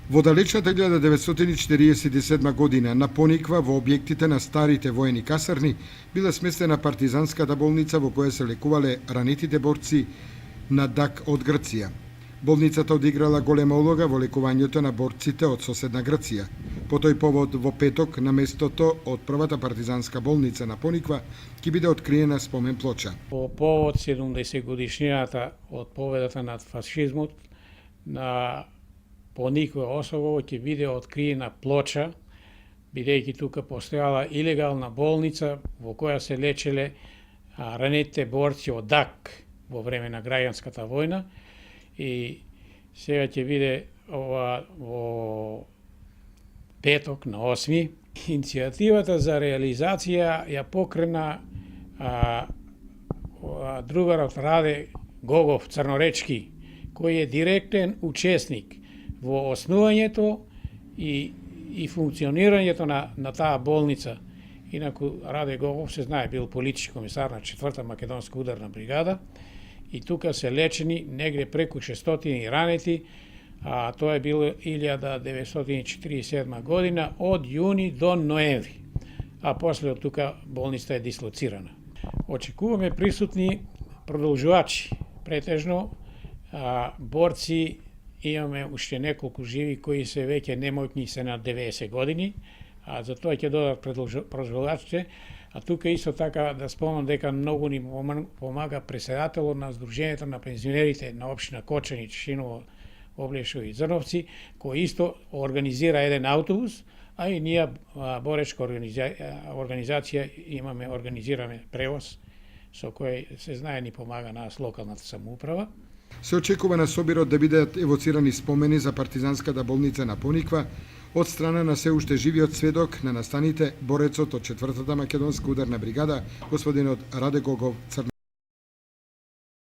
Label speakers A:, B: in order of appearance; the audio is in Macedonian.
A: Во далечната 1947 година на Пониква во објектите на старите воени касарни била сместена партизанската болница во која се лекувале ранетите борци на ДАК од Грција. Болницата одиграла голема улога во лекувањето на борците од соседна Грција. По тој повод во петок на местото од првата партизанска болница на Пониква ќе биде откриена спомен плоча.
B: По повод 70 годишнината од победата над фашизмот на Пониква Осогово ќе биде откриена плоча, бидејќи тука постојала илегална болница во која се лечеле ранетите борци од ДАК во време на граѓанската војна, и сега ќе биде во петок на 8. Иницијативата за реализација ја покрена другарот Раде Гогов Црноречки, кој е директен учесник во основањето и функционирањето на таа болница. Инаку Раде Гогов се знае бил политички комисар на 4-та македонска ударна бригада и тука се лечени негде преку 600 ранети, тоа е било 1947 година од јуни до ноември, а после од тука болницата е дислоцирана. Очекуваме присутни продолжувачи, претежно борци. Имаме уште неколку живи кои се веќе немоќни, се на 90 години, а за тоа ќе додат продолжувачите. А тука исто така да спомнам дека многу ни помага председателот на Сдруженијето на пензионерите на општина Кочани, Чешиново, Облешово и Зрновци, кој исто организира еден автобус, а и ние боречка организација организираме превоз со кој се знае ни помага нас локалната самоуправа.
A: Се очекува на собирот да бидат евоцирани спомени за партизанската болница на Пониква од страна на се уште живиот сведок на настаните, борецот од 4-та македонска ударна бригада, господинот Раде Гогов Црноречки.